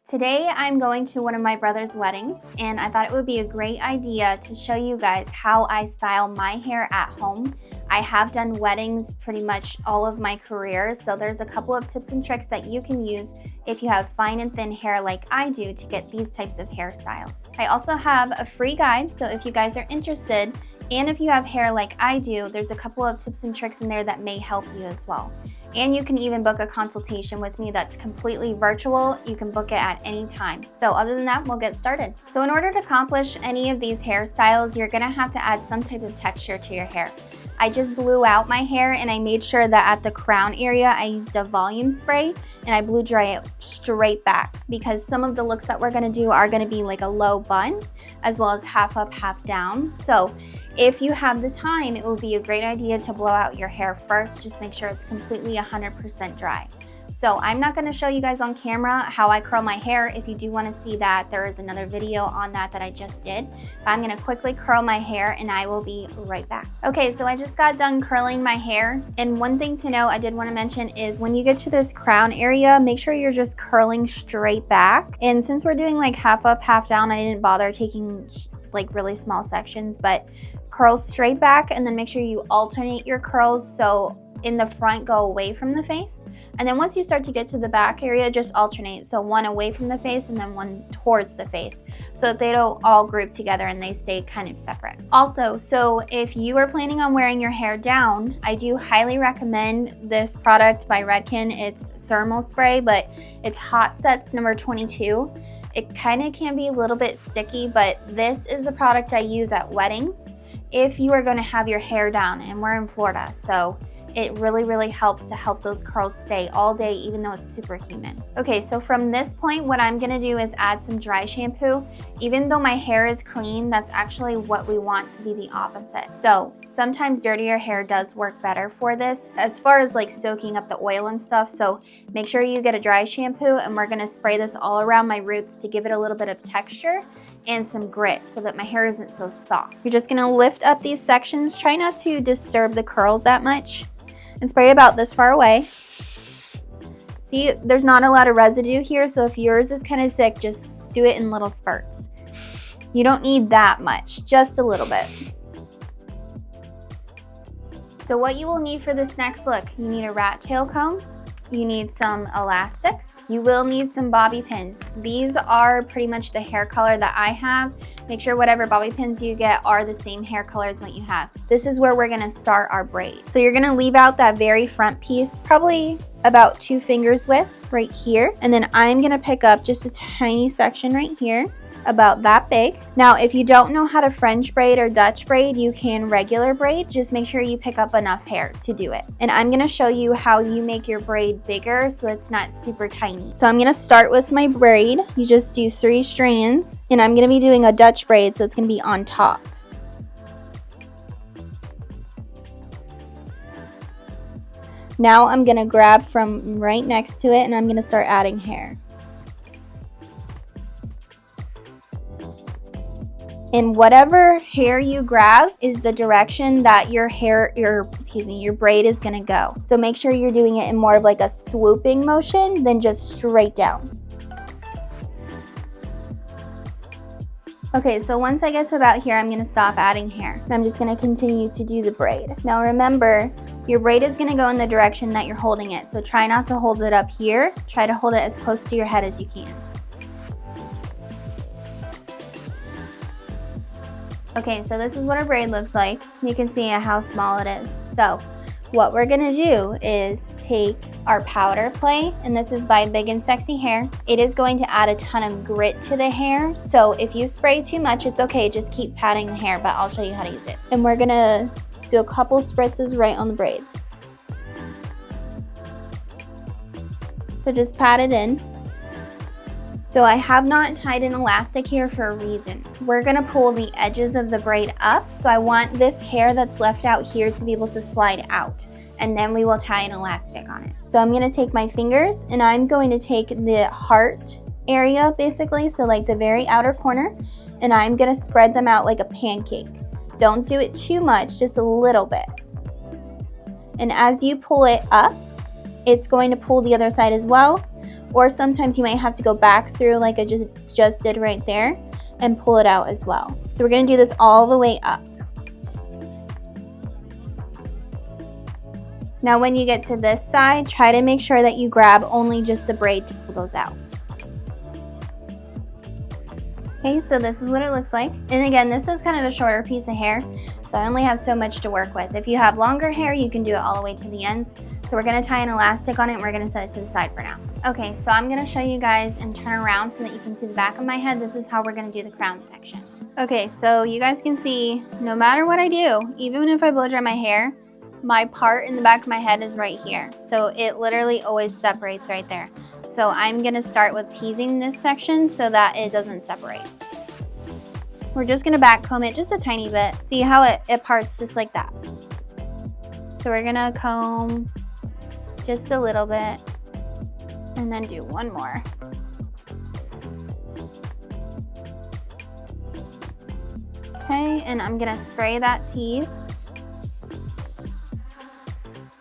Today I'm going to one of my brother's weddings, and I thought it would be a great idea to show you guys how I style my hair at home. I have done weddings pretty much all of my career, so there's a couple of tips and tricks that you can use if you have fine and thin hair like I do to get these types of hairstyles. I also have a free guide, so if you guys are interested, and if you have hair like I do, there's a couple of tips and tricks in there that may help you as well. And you can even book a consultation with me that's completely virtual. You can book it at any time. So other than that, we'll get started. So in order to accomplish any of these hairstyles, you're gonna have to add some type of texture to your hair. I just blew out my hair and I made sure that at the crown area, I used a volume spray and I blew dry it straight back because some of the looks that we're gonna do are gonna be like a low bun as well as half up, half down. So if you have the time, it will be a great idea to blow out your hair first. Just make sure it's completely 100% dry. So I'm not gonna show you guys on camera how I curl my hair. If you do wanna see that, there is another video on that I just did. But I'm gonna quickly curl my hair and I will be right back. Okay, so I just got done curling my hair. And one thing to know I did wanna mention is when you get to this crown area, make sure you're just curling straight back. And since we're doing like half up, half down, I didn't bother taking like really small sections, but curl straight back and then make sure you alternate your curls so in the front go away from the face, and then once you start to get to the back area, just alternate, so one away from the face and then one towards the face so that they don't all group together and they stay kind of separate. Also, so if you are planning on wearing your hair down, I do highly recommend this product by Redken. It's thermal spray, but it's Hot Sets number 22. It kind of can be a little bit sticky, but this is the product I use at weddings if you are going to have your hair down, and we're in Florida, so it really helps to help those curls stay all day even though it's super humid. Okay, so from this point, what I'm gonna do is add some dry shampoo. Even though my hair is clean, that's actually what we want to be the opposite. So sometimes dirtier hair does work better for this as far as like soaking up the oil and stuff. So make sure you get a dry shampoo, and we're gonna spray this all around my roots to give it a little bit of texture and some grit so that my hair isn't so soft. You're just gonna lift up these sections. Try not to disturb the curls that much, and spray about this far away. See, there's not a lot of residue here, so if yours is kind of thick, just do it in little spurts. You don't need that much, just a little bit. So what you will need for this next look, you need a rat tail comb, you need some elastics, you will need some bobby pins. These are pretty much the hair color that I have. Make sure whatever bobby pins you get are the same hair color as what you have. This is where we're gonna start our braid. So you're gonna leave out that very front piece, probably about 2 fingers width right here. And then I'm gonna pick up just a tiny section right here, about that big. Now, if you don't know how to French braid or Dutch braid, you can regular braid. Just make sure you pick up enough hair to do it. And I'm gonna show you how you make your braid bigger so it's not super tiny. So I'm gonna start with my braid. You just do 3 strands, and I'm gonna be doing a Dutch braid, so it's gonna be on top. Now I'm gonna grab from right next to it and I'm gonna start adding hair. And whatever hair you grab is the direction that your braid is gonna go. So make sure you're doing it in more of like a swooping motion than just straight down. Okay, so once I get to about here, I'm gonna stop adding hair. And I'm just gonna continue to do the braid. Now remember, your braid is gonna go in the direction that you're holding it. So try not to hold it up here. Try to hold it as close to your head as you can. Okay, so this is what our braid looks like. You can see how small it is. So what we're gonna do is take our powder play, and this is by Big and Sexy Hair. It is going to add a ton of grit to the hair. So if you spray too much, it's okay, just keep patting the hair, but I'll show you how to use it. And we're gonna do a couple spritzes right on the braid. So just pat it in. So I have not tied an elastic here for a reason. We're gonna pull the edges of the braid up, so I want this hair that's left out here to be able to slide out, and then we will tie an elastic on it. So I'm gonna take my fingers and I'm going to take the heart area basically, so like the very outer corner, and I'm gonna spread them out like a pancake. Don't do it too much, just a little bit. And as you pull it up, it's going to pull the other side as well. or sometimes you might have to go back through like I just did right there and pull it out as well. So we're gonna do this all the way up. Now when you get to this side, try to make sure that you grab only just the braid to pull those out. Okay, so this is what it looks like. And again, this is kind of a shorter piece of hair, so I only have so much to work with. If you have longer hair, you can do it all the way to the ends. So we're gonna tie an elastic on it and we're gonna set it to the side for now. Okay, so I'm gonna show you guys and turn around so that you can see the back of my head. This is how we're gonna do the crown section. Okay, so you guys can see, no matter what I do, even if I blow dry my hair, my part in the back of my head is right here. So it literally always separates right there. So I'm gonna start with teasing this section so that it doesn't separate. We're just gonna back comb it just a tiny bit. See how it parts just like that. So we're gonna comb just a little bit and then do one more. Okay, and I'm gonna spray that tease.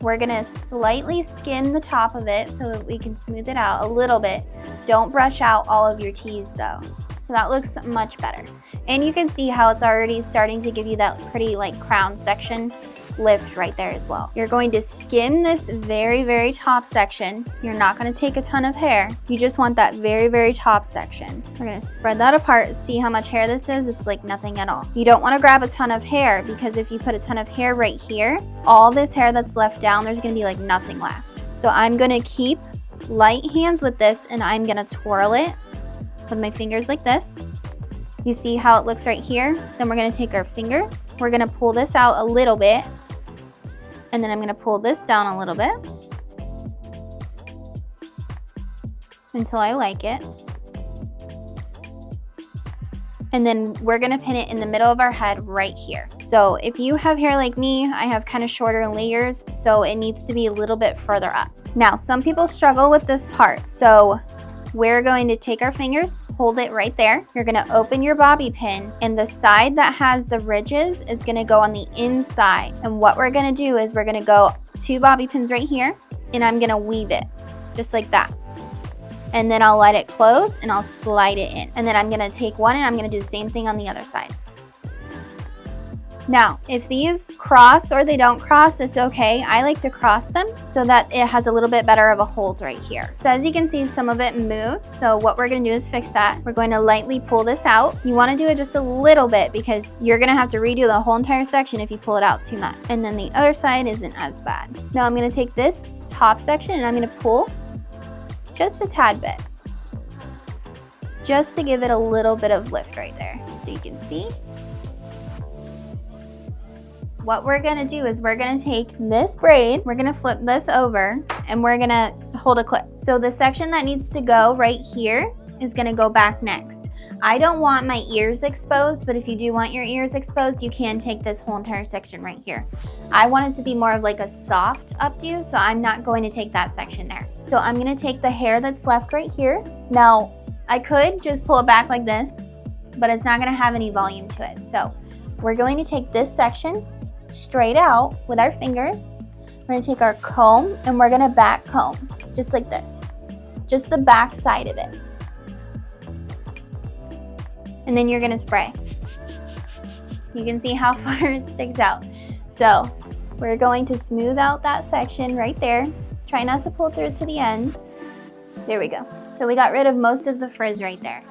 We're gonna slightly skim the top of it so that we can smooth it out a little bit. Don't brush out all of your tease though. So that looks much better. And you can see how it's already starting to give you that pretty like crown section lift right there as well. You're going to skim this very, very top section. You're not gonna take a ton of hair. You just want that very, very top section. We're gonna spread that apart. See how much hair this is? It's like nothing at all. You don't wanna grab a ton of hair because if you put a ton of hair right here, all this hair that's left down, there's gonna be like nothing left. So I'm gonna keep light hands with this and I'm gonna twirl it with my fingers like this. You see how it looks right here? Then we're gonna take our fingers. We're gonna pull this out a little bit. And then I'm gonna pull this down a little bit until I like it. And then we're gonna pin it in the middle of our head right here. So if you have hair like me, I have kind of shorter layers, so it needs to be a little bit further up. Now, some people struggle with this part, so we're going to take our fingers, hold it right there. You're gonna open your bobby pin and the side that has the ridges is gonna go on the inside. And what we're gonna do is we're gonna go 2 bobby pins right here and I'm gonna weave it just like that. And then I'll let it close and I'll slide it in. And then I'm gonna take one and I'm gonna do the same thing on the other side. Now, if these cross or they don't cross, it's okay. I like to cross them so that it has a little bit better of a hold right here. So as you can see, some of it moved. So what we're gonna do is fix that. We're going to lightly pull this out. You wanna do it just a little bit because you're gonna have to redo the whole entire section if you pull it out too much. And then the other side isn't as bad. Now I'm gonna take this top section and I'm gonna pull just a tad bit, just to give it a little bit of lift right there. So you can see. What we're gonna do is we're gonna take this braid, we're gonna flip this over, and we're gonna hold a clip. So the section that needs to go right here is gonna go back next. I don't want my ears exposed, but if you do want your ears exposed, you can take this whole entire section right here. I want it to be more of like a soft updo, so I'm not going to take that section there. So I'm gonna take the hair that's left right here. Now, I could just pull it back like this, but it's not gonna have any volume to it. So we're going to take this section straight out with our fingers. We're gonna take our comb and we're gonna back comb, just like this. Just the back side of it. And then you're gonna spray. You can see how far it sticks out. So we're going to smooth out that section right there. Try not to pull through to the ends. There we go. So we got rid of most of the frizz right there.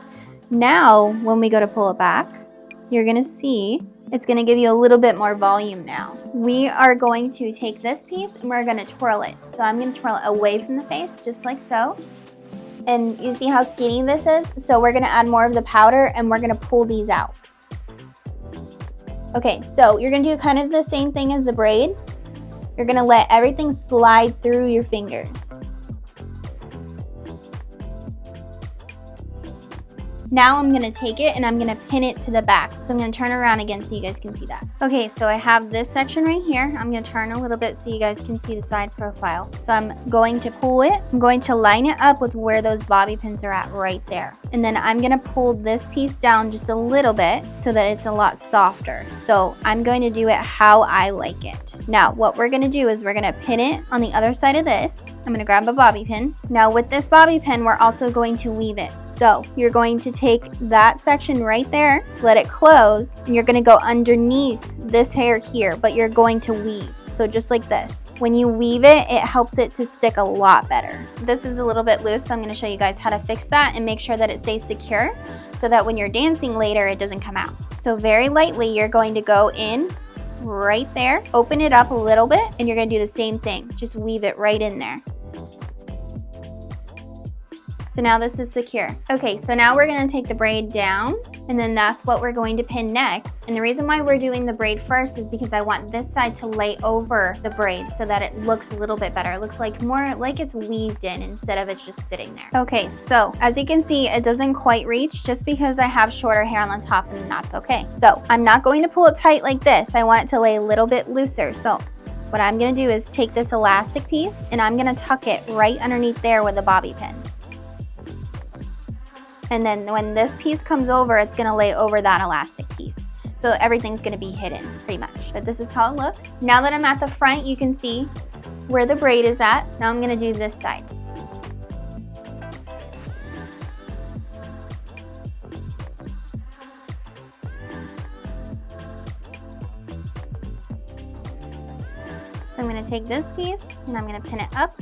Now, when we go to pull it back, you're gonna see it's gonna give you a little bit more volume now. We are going to take this piece and we're gonna twirl it. So I'm gonna twirl it away from the face, just like so. And you see how skinny this is? So we're gonna add more of the powder and we're gonna pull these out. Okay, so you're gonna do kind of the same thing as the braid. You're gonna let everything slide through your fingers. Now I'm gonna take it and I'm gonna pin it to the back. So I'm gonna turn around again so you guys can see that. Okay, so I have this section right here. I'm gonna turn a little bit so you guys can see the side profile. So I'm going to pull it. I'm going to line it up with where those bobby pins are at right there. And then I'm gonna pull this piece down just a little bit so that it's a lot softer. So I'm going to do it how I like it. Now, what we're gonna do is we're gonna pin it on the other side of this. I'm gonna grab a bobby pin. Now with this bobby pin, we're also going to weave it. So you're going to take that section right there, let it close, and you're gonna go underneath this hair here, but you're going to weave. So just like this. When you weave it, it helps it to stick a lot better. This is a little bit loose, so I'm gonna show you guys how to fix that and make sure that it stays secure so that when you're dancing later, it doesn't come out. So very lightly, you're going to go in right there, open it up a little bit, and you're gonna do the same thing. Just weave it right in there. So now this is secure. Okay, so now we're gonna take the braid down, and then that's what we're going to pin next. And the reason why we're doing the braid first is because I want this side to lay over the braid so that it looks a little bit better. It looks like more like it's weaved in instead of it's just sitting there. Okay, so as you can see, it doesn't quite reach just because I have shorter hair on the top, and that's okay. So I'm not going to pull it tight like this. I want it to lay a little bit looser. So what I'm gonna do is take this elastic piece and I'm gonna tuck it right underneath there with a bobby pin. And then when this piece comes over, it's gonna lay over that elastic piece. So everything's gonna be hidden pretty much. But this is how it looks. Now that I'm at the front, you can see where the braid is at. Now I'm gonna do this side. So I'm gonna take this piece and I'm gonna pin it up.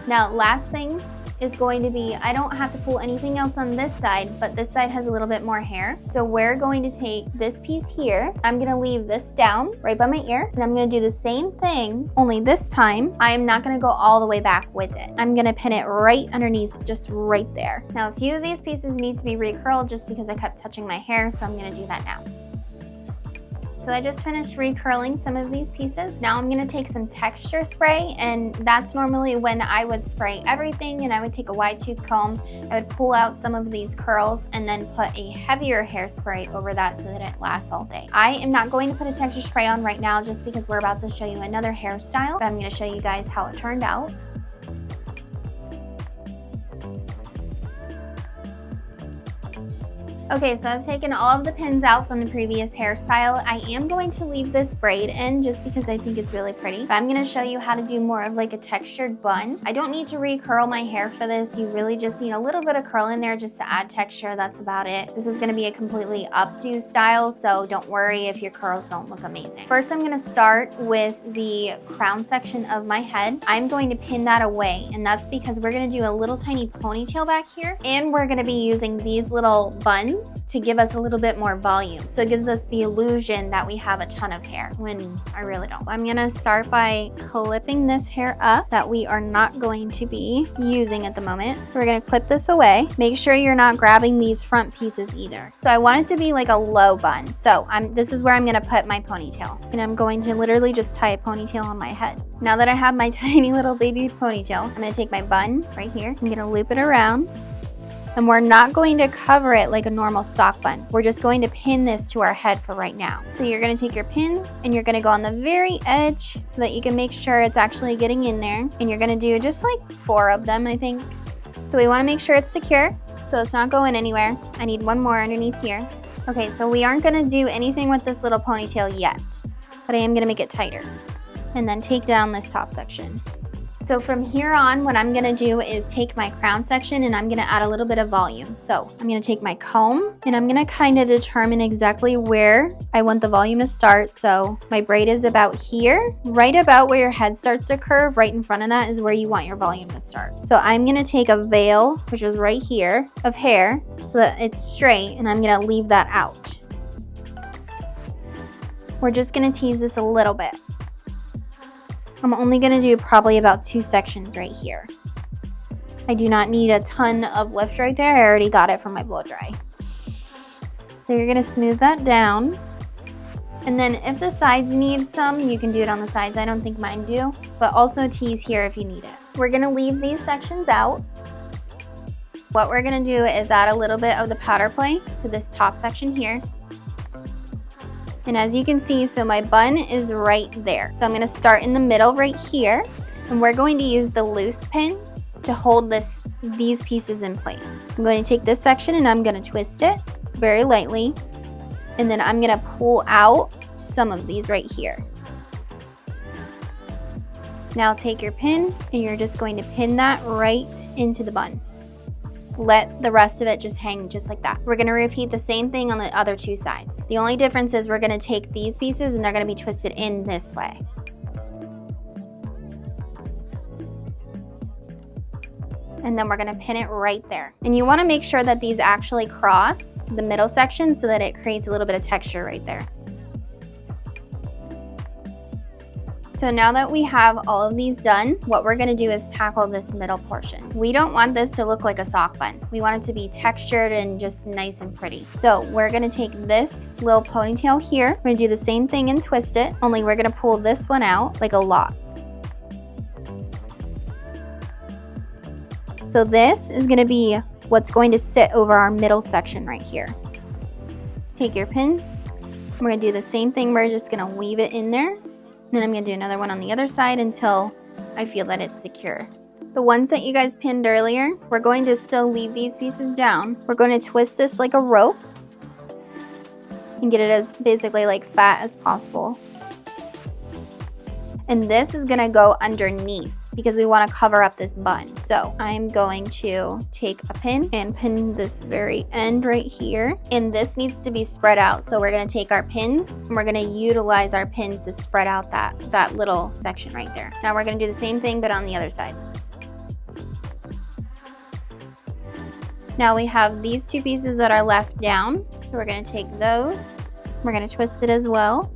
Now, last thing is going to be, I don't have to pull anything else on this side, but this side has a little bit more hair. So we're going to take this piece here. I'm gonna leave this down right by my ear, and I'm gonna do the same thing, only this time, I am not gonna go all the way back with it. I'm gonna pin it right underneath, just right there. Now, a few of these pieces need to be recurled just because I kept touching my hair, so I'm gonna do that now. So I just finished recurling some of these pieces. Now I'm gonna take some texture spray, and that's normally when I would spray everything, and I would take a wide tooth comb, I would pull out some of these curls and then put a heavier hairspray over that so that it lasts all day. I am not going to put a texture spray on right now just because we're about to show you another hairstyle, but I'm gonna show you guys how it turned out. Okay, so I've taken all of the pins out from the previous hairstyle. I am going to leave this braid in just because I think it's really pretty. But I'm going to show you how to do more of like a textured bun. I don't need to recurl my hair for this. You really just need a little bit of curl in there just to add texture. That's about it. This is going to be a completely updo style, so don't worry if your curls don't look amazing. First, I'm going to start with the crown section of my head. I'm going to pin that away, and that's because we're going to do a little tiny ponytail back here, and we're going to be using these little buns to give us a little bit more volume. So it gives us the illusion that we have a ton of hair when I really don't. I'm gonna start by clipping this hair up that we are not going to be using at the moment. So we're gonna clip this away. Make sure you're not grabbing these front pieces either. So I want it to be like a low bun. So this is where I'm gonna put my ponytail. And I'm going to literally just tie a ponytail on my head. Now that I have my tiny little baby ponytail, I'm gonna take my bun right here. I'm gonna loop it around. And we're not going to cover it like a normal sock bun. We're just going to pin this to our head for right now. So you're gonna take your pins and you're gonna go on the very edge so that you can make sure it's actually getting in there. And you're gonna do just like 4 of them, I think. So we wanna make sure it's secure so it's not going anywhere. I need one more underneath here. Okay, so we aren't gonna do anything with this little ponytail yet, but I am gonna make it tighter. And then take down this top section. So from here on, what I'm gonna do is take my crown section and I'm gonna add a little bit of volume. So I'm gonna take my comb and I'm gonna kind of determine exactly where I want the volume to start. So my braid is about here, right about where your head starts to curve, right in front of that is where you want your volume to start. So I'm gonna take a veil, which is right here, of hair so that it's straight, and I'm gonna leave that out. We're just gonna tease this a little bit. I'm only gonna do probably about 2 sections right here. I do not need a ton of lift right there. I already got it from my blow dry. So you're gonna smooth that down. And then if the sides need some, you can do it on the sides. I don't think mine do, but also tease here if you need it. We're gonna leave these sections out. What we're gonna do is add a little bit of the powder play to this top section here. And as you can see, so my bun is right there. So I'm gonna start in the middle right here, and we're going to use the loose pins to hold these pieces in place. I'm going to take this section and I'm gonna twist it very lightly, and then I'm gonna pull out some of these right here. Now take your pin and you're just going to pin that right into the bun. Let the rest of it just hang just like that. We're gonna repeat the same thing on the other two sides. The only difference is we're gonna take these pieces and they're gonna be twisted in this way. And then we're gonna pin it right there. And you wanna make sure that these actually cross the middle section so that it creates a little bit of texture right there. So now that we have all of these done, what we're gonna do is tackle this middle portion. We don't want this to look like a sock bun. We want it to be textured and just nice and pretty. So we're gonna take this little ponytail here. We're gonna do the same thing and twist it, only we're gonna pull this one out like a lot. So this is gonna be what's going to sit over our middle section right here. Take your pins. We're gonna do the same thing. We're just gonna weave it in there. Then I'm gonna do another one on the other side until I feel that it's secure. The ones that you guys pinned earlier, we're going to still leave these pieces down. We're going to twist this like a rope and get it as basically like fat as possible. And this is gonna go underneath because we wanna cover up this bun. So I'm going to take a pin and pin this very end right here. And this needs to be spread out. So we're gonna take our pins and we're gonna utilize our pins to spread out that little section right there. Now we're gonna do the same thing, but on the other side. Now we have these two pieces that are left down. So we're gonna take those. We're gonna twist it as well.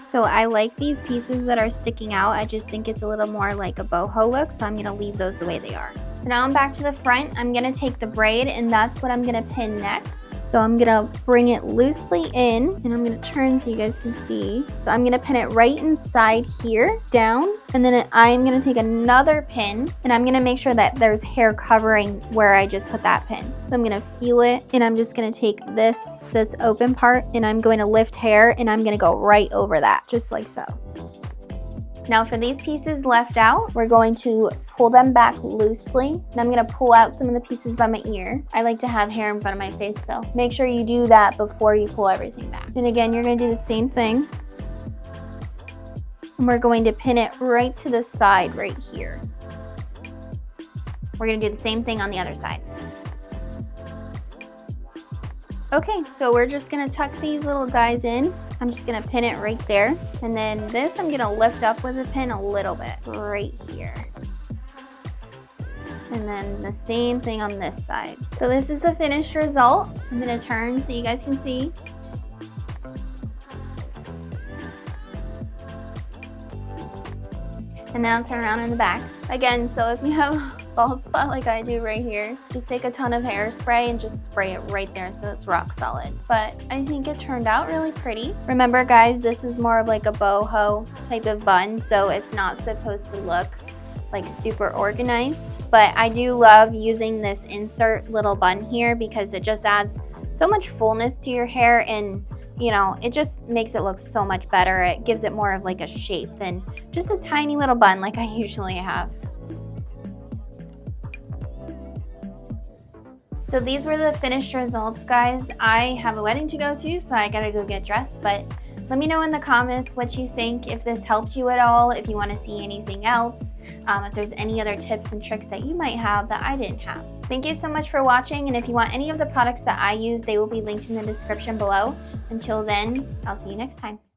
So I like these pieces that are sticking out. I just think it's a little more like a boho look, so I'm gonna leave those the way they are. So now I'm back to the front. I'm gonna take the braid and that's what I'm gonna pin next. So I'm gonna bring it loosely in and I'm gonna turn so you guys can see. So I'm gonna pin it right inside here, down, and then I'm gonna take another pin and I'm gonna make sure that there's hair covering where I just put that pin. So I'm gonna feel it and I'm just gonna take this open part and I'm going to lift hair and I'm gonna go right over that, just like so. Now for these pieces left out, we're going to pull them back loosely. And I'm gonna pull out some of the pieces by my ear. I like to have hair in front of my face, so make sure you do that before you pull everything back. And again, you're gonna do the same thing. And we're going to pin it right to the side right here. We're gonna do the same thing on the other side. Okay, so we're just gonna tuck these little guys in. I'm just gonna pin it right there. And then this I'm gonna lift up with a pin a little bit right here. And then the same thing on this side. So this is the finished result. I'm gonna turn so you guys can see. And then I'll turn around in the back. Again, so if you have a bald spot like I do right here, just take a ton of hairspray and just spray it right there so it's rock solid. But I think it turned out really pretty. Remember guys, this is more of like a boho type of bun, so it's not supposed to look like super organized. But I do love using this insert little bun here because it just adds so much fullness to your hair and you know, it just makes it look so much better. It gives it more of like a shape than just a tiny little bun like I usually have. So these were the finished results, guys. I have a wedding to go to, so I gotta go get dressed, but let me know in the comments what you think, if this helped you at all, if you wanna see anything else, if there's any other tips and tricks that you might have that I didn't have. Thank you so much for watching, and if you want any of the products that I use, they will be linked in the description below. Until then, I'll see you next time.